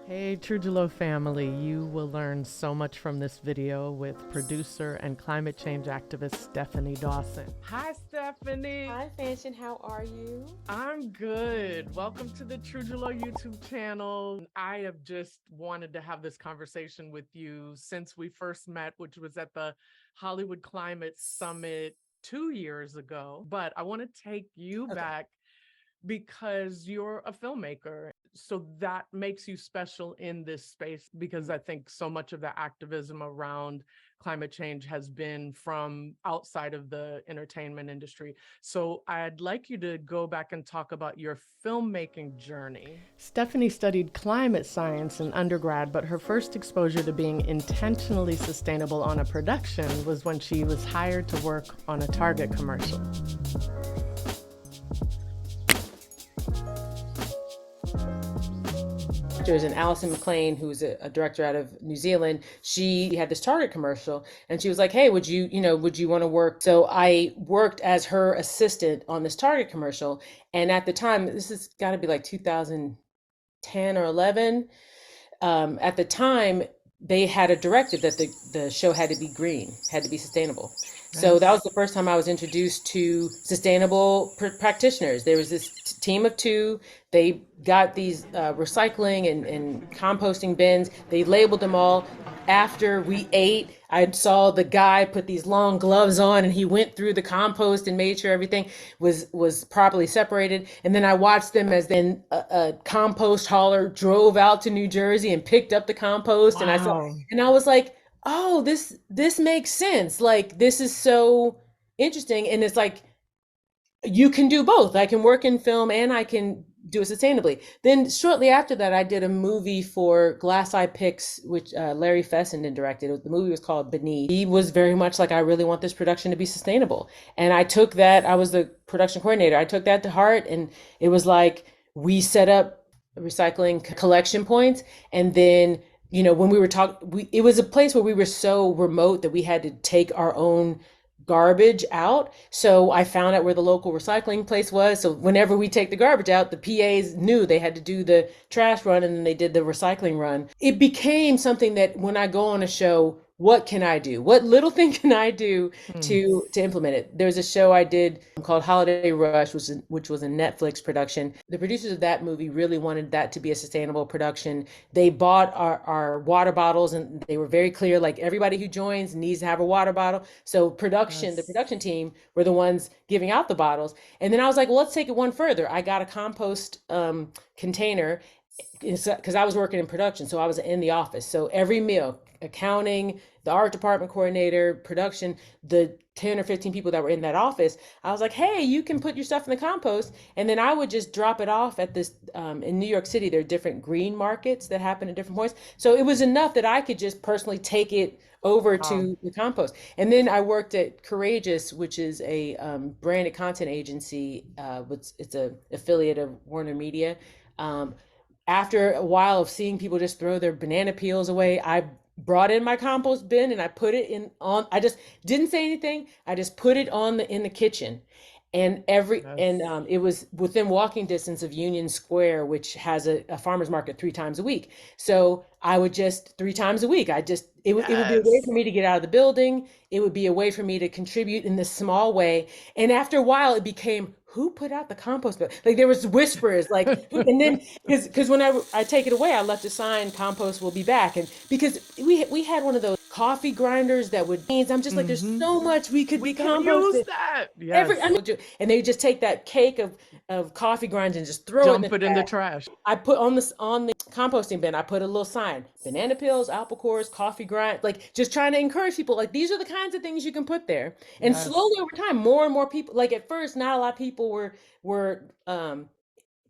Hey Trujillo family, you will learn so much from this video with producer and climate change activist Stephanie Dawson. Hi Stephanie. Hi, Fansion. How are you? I'm good. Welcome to the Trujillo YouTube channel. I have just wanted to have this conversation with you since we first met, which was at the Hollywood Climate Summit 2 years ago. But I want to take you Okay. back because you're a filmmaker. So that makes you special in this space because I think so much of the activism around climate change has been from outside of the entertainment industry. So I'd like you to go back and talk about your filmmaking journey. Stephanie studied climate science in undergrad, but her first exposure to being intentionally sustainable on a production was when she was hired to work on a Target commercial. There's an Alison McLean, who's a director out of New Zealand. She had this Target commercial, and she was like, "Hey, would you want to work?" So I worked as her assistant on this Target commercial, and at the time, this has got to be like 2010 or 11. At the time, they had a directive that the show had to be green, had to be sustainable. So that was the first time I was introduced to sustainable practitioners. There was this team of two. They got these recycling and composting bins. They labeled them all. After we ate, I saw the guy put these long gloves on, and he went through the compost and made sure everything was properly separated. And then I watched them as then a compost hauler drove out to New Jersey and picked up the compost. And I was like, oh, this makes sense. Like, this is so interesting. And it's like, you can do both. I can work in film and I can do it sustainably. Then shortly after that, I did a movie for Glass Eye Pix, which Larry Fessenden directed. The movie was called Beneath. He was very much like, I really want this production to be sustainable. And I took that, I was the production coordinator. I took that to heart, and it was like, we set up recycling collection points. And then, when we were talking, it was a place where we were so remote that we had to take our own garbage out. So I found out where the local recycling place was. So whenever we take the garbage out, the PAs knew they had to do the trash run, and then they did the recycling run. It became something that when I go on a show, what can I do? What little thing can I do to implement it? There's a show I did called Holiday Rush, which was a Netflix production. The producers of that movie really wanted that to be a sustainable production. They bought our water bottles, and they were very clear, like, everybody who joins needs to have a water bottle. So the production team were the ones giving out the bottles. And then I was like, well, let's take it one further. I got a compost container, because I was working in production, so I was in the office. So every meal, accounting, the art department coordinator, production, the 10 or 15 people that were in that office, I was like, hey, you can put your stuff in the compost. And then I would just drop it off at this, in New York City, there are different green markets that happen at different points. So it was enough that I could just personally take it over to the compost. And then I worked at Courageous, which is a branded content agency. It's a affiliate of Warner Media. After a while of seeing people just throw their banana peels away, I brought in my compost bin and I put it in on, I just didn't say anything. I just put it on in the kitchen. And it was within walking distance of Union Square, which has a farmer's market 3 times a week. So I would just 3 times a week, it would be a way for me to get out of the building. It would be a way for me to contribute in this small way. And after a while, it became, who put out the compost bin? Like, there was whispers, like, and then because when I take it away, I left a sign, compost will be back. And because we had one of those coffee grinders that would, I'm just like, there's so much we could be composted. Use that. Yes. And they just take that cake of coffee grinds and just throw Dump it it in the trash. I put on the composting bin, I put a little sign: banana peels, apple cores, coffee grind, like, just trying to encourage people, like, these are the kinds of things you can put there. And slowly over time, more and more people, like, at first, not a lot of people were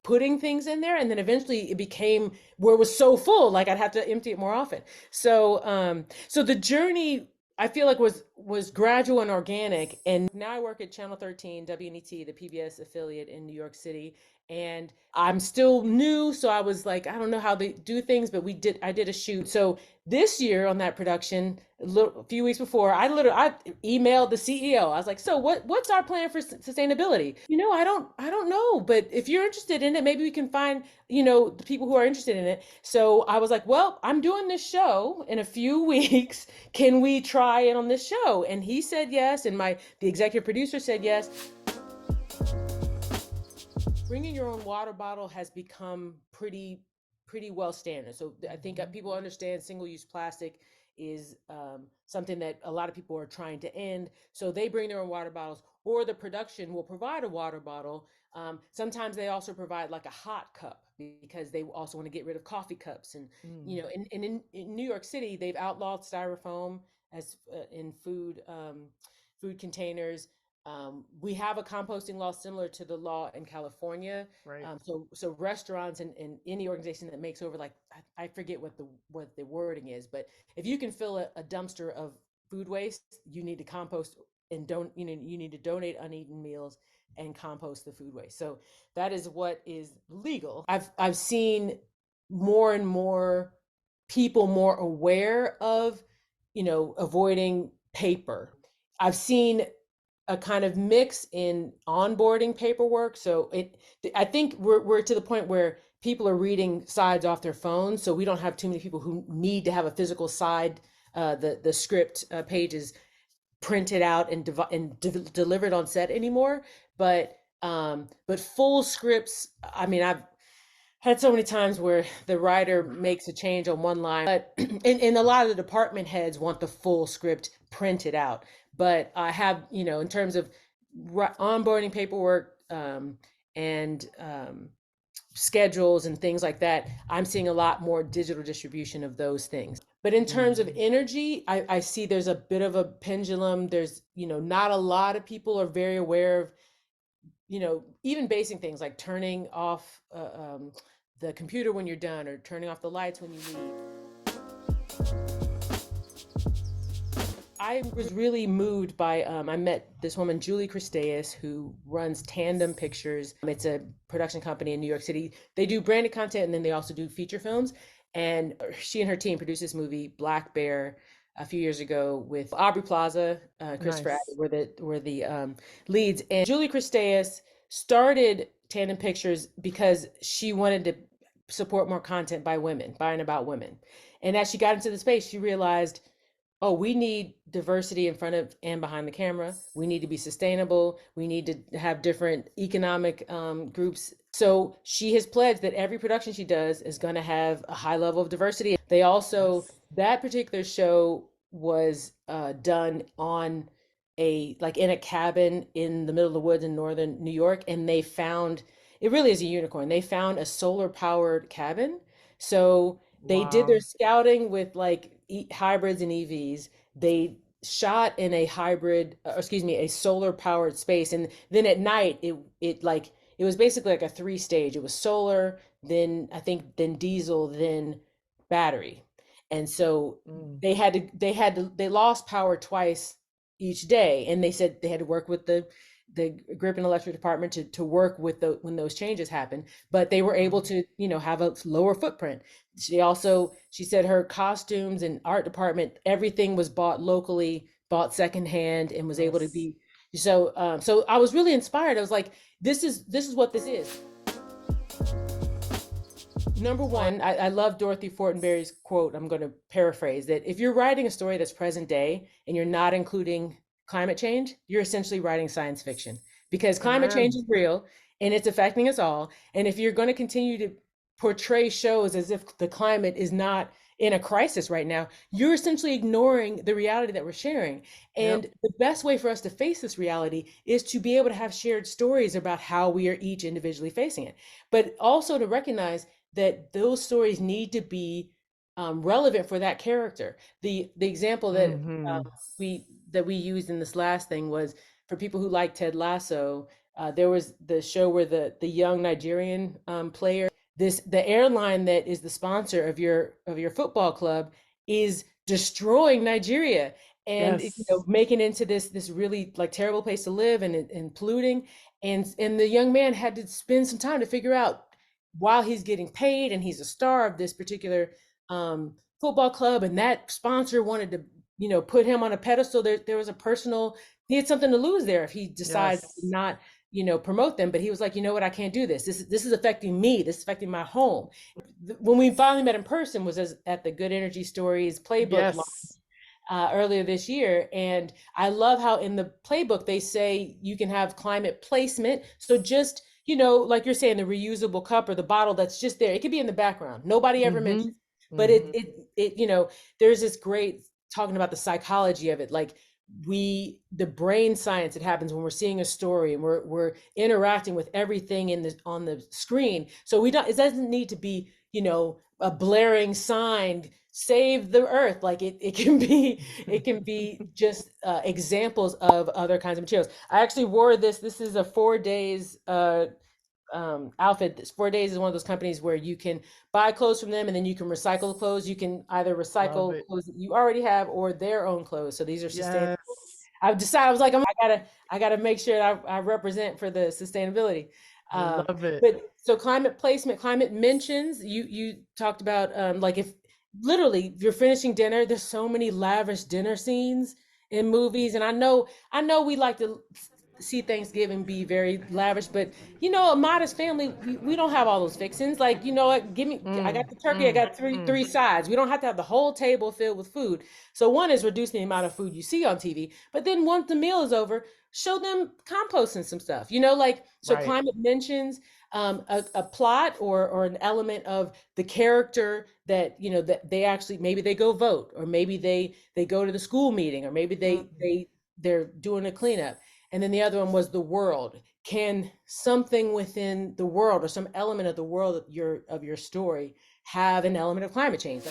putting things in there, and then eventually it became where it was so full, like, I'd have to empty it more often. So the journey, I feel like, was gradual and organic. And now I work at Channel 13 WNET, the PBS affiliate in New York City, And I'm still new, so I was like, I don't know how they do things, but I did a shoot. So this year on that production, a few weeks before, I emailed the CEO. I was like, so what's our plan for sustainability? I don't know, but if you're interested in it, maybe we can find, the people who are interested in it. So I was like, well, I'm doing this show in a few weeks. Can we try it on this show? And he said yes, and the executive producer said yes. Bringing your own water bottle has become pretty well standard. So I think people understand single-use plastic is something that a lot of people are trying to end. So they bring their own water bottles, or the production will provide a water bottle. Sometimes they also provide like a hot cup because they also want to get rid of coffee cups. And in New York City, they've outlawed styrofoam as in food containers. We have a composting law similar to the law in California. Right. So restaurants and any organization that makes over, like, I forget what the wording is, but if you can fill a dumpster of food waste, you need to compost and you need to donate uneaten meals and compost the food waste. So that is what is legal. I've seen more and more people more aware of, avoiding paper. I've seen a kind of mix in onboarding paperwork. So I think we're to the point where people are reading sides off their phones. So we don't have too many people who need to have a physical side, the script pages printed out and delivered on set anymore. But full scripts, I mean, I've had so many times where the writer makes a change on one line, but and a lot of the department heads want the full script printed out. But I have, in terms of onboarding paperwork and schedules and things like that, I'm seeing a lot more digital distribution of those things. But in terms of energy, I see there's a bit of a pendulum. There's, not a lot of people are very aware of, even basic things like turning off the computer when you're done, or turning off the lights when you leave. I was really moved by, I met this woman, Julie Christeus, who runs Tandem Pictures. It's a production company in New York City. They do branded content, and then they also do feature films. And she and her team produced this movie, Black Bear, a few years ago with Aubrey Plaza, Christopher Abbott were the leads. And Julie Christeus started Tandem Pictures because she wanted to support more content by and about women. And as she got into the space, she realized, oh, we need diversity in front of and behind the camera. We need to be sustainable. We need to have different economic groups. So she has pledged that every production she does is going to have a high level of diversity. They also, that particular show was done on in a cabin in the middle of the woods in northern New York. And they found, it really is a unicorn. They found a solar powered cabin. So they did their scouting with hybrids and EVs. They shot in a a solar powered space. And then at night, it was basically like a 3-stage. It was solar, then diesel, then battery. And so they lost power twice each day. And they said they had to work with the grip and electric department to work with when those changes happen, but they were able to, have a lower footprint. She said her costumes and art department, everything was bought locally, bought secondhand, and was able to be, so I was really inspired. I was like, this is what this is. Number one, I love Dorothy Fortenberry's quote. I'm going to paraphrase that. If you're writing a story that's present day and you're not including climate change, you're essentially writing science fiction, because climate change is real and it's affecting us all. And if you're going to continue to portray shows as if the climate is not in a crisis right now, you're essentially ignoring the reality that we're sharing. And the best way for us to face this reality is to be able to have shared stories about how we are each individually facing it, but also to recognize that those stories need to be relevant for that character. The example that we used in this last thing was, for people who like Ted Lasso, there was the show where the young Nigerian player, the airline that is the sponsor of your football club is destroying Nigeria and making it into this really terrible place to live and polluting. And the young man had to spend some time to figure out, while he's getting paid and he's a star of this particular football club, and that sponsor wanted to, put him on a pedestal. There was a personal, he had something to lose there if he decides to Yes. not, promote them. But he was like, you know what, I can't do this. This is affecting me. This is affecting my home. When we finally met in person was at the Good Energy Stories playbook Yes. earlier this year. And I love how in the playbook they say you can have climate placement. So just, like you're saying, the reusable cup or the bottle that's just there, it could be in the background. Nobody ever Mm-hmm. mentions, but Mm-hmm. there's this great talking about the psychology of it. Like the brain science that happens when we're seeing a story and we're interacting with everything on the screen. So it doesn't need to be, a blaring sign, save the earth. Like it can be just examples of other kinds of materials. I actually wore this is a 4 days outfit. This 4 days is one of those companies where you can buy clothes from them and then you can recycle the clothes. You can either Love recycle it. clothes that you already have or their own clothes. So these are sustainable. Yes. I've decided, I was like, I gotta make sure that I represent for the sustainability. Love it. But so climate placement, climate mentions, you talked about, like if literally you're finishing dinner, there's so many lavish dinner scenes in movies. And I know we like to see Thanksgiving be very lavish, but a modest family, we don't have all those fixings. Like, what, I got the turkey, I got three sides. We don't have to have the whole table filled with food. So one is reducing the amount of food you see on TV, but then once the meal is over, show them composting some stuff, so Right. climate mentions, a plot or an element of the character that, that they actually, maybe they go vote, or maybe they go to the school meeting, or maybe they're doing a cleanup. And then the other one was the world. Can something within the world or some element of the world of your story have an element of climate change?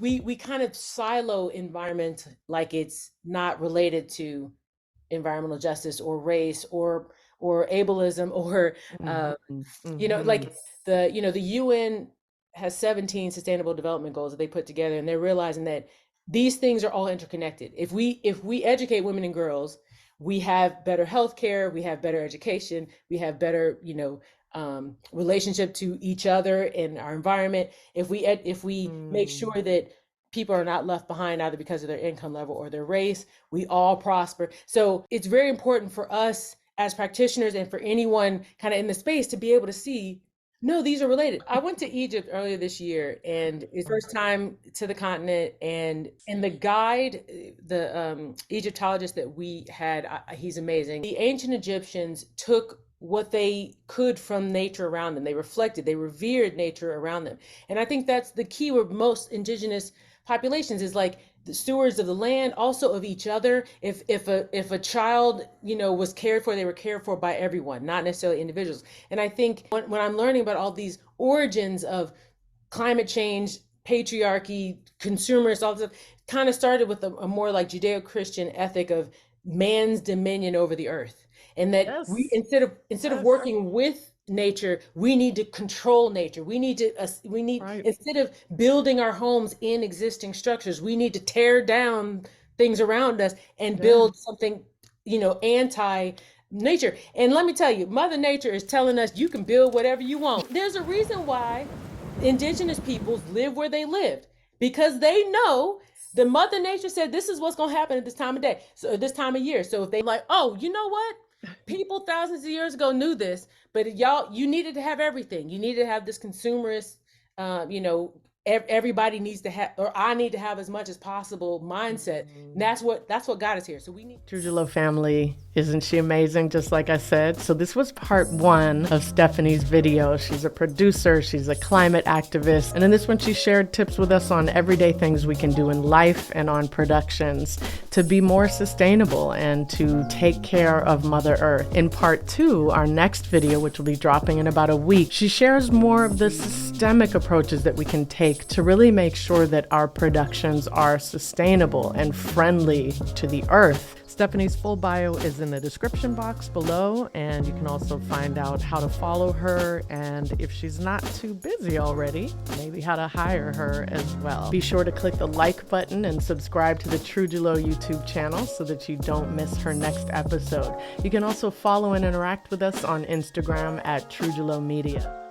We kind of silo environment like it's not related to environmental justice or race or ableism or like the UN has 17 sustainable development goals that they put together, and they're realizing that these things are all interconnected. If we educate women and girls, we have better healthcare, we have better education, we have better relationship to each other and our environment. If we make sure that people are not left behind either because of their income level or their race, we all prosper. So it's very important for us as practitioners and for anyone kind of in the space to be able to see, no, these are related. I went to Egypt earlier this year, and it's first time to the continent. And the guide, the Egyptologist that we had, he's amazing. The ancient Egyptians took what they could from nature around them. They reflected, they revered nature around them. And I think that's the key with most indigenous populations, is like the stewards of the land, also of each other. If a child was cared for, they were cared for by everyone, not necessarily individuals. And I think when I'm learning about all these origins of climate change, patriarchy, consumerist, all this stuff, kind of started with a more like Judeo-Christian ethic of man's dominion over the earth, and that we Yes. instead of working with nature, we need to control nature. We need Right. instead of building our homes in existing structures, we need to tear down things around us and build something anti nature. And let me tell you, Mother Nature is telling us you can build whatever you want. There's a reason why indigenous peoples live where they lived, because they know the Mother Nature said this is what's going to happen at this time of day, so this time of year. So if they like, oh, you know what, people thousands of years ago knew this, but you needed to have everything. You needed to have this consumerist, everybody needs to have, or I need to have as much as possible mindset. And that's what got us here. So we need Trujillo family, isn't she amazing? Just like I said. So this was part 1 of Stephanie's video. She's a producer, she's a climate activist, and in this one she shared tips with us on everyday things we can do in life and on productions to be more sustainable and to take care of Mother Earth. In part 2, our next video, which will be dropping in about a week, she shares more of the systemic approaches that we can take to really make sure that our productions are sustainable and friendly to the earth. Stephanie's full bio is in the description box below, and you can also find out how to follow her, and if she's not too busy already, maybe how to hire her as well. Be sure to click the like button and subscribe to the Trujillo YouTube channel so that you don't miss her next episode. You can also follow and interact with us on Instagram at Trujillo Media.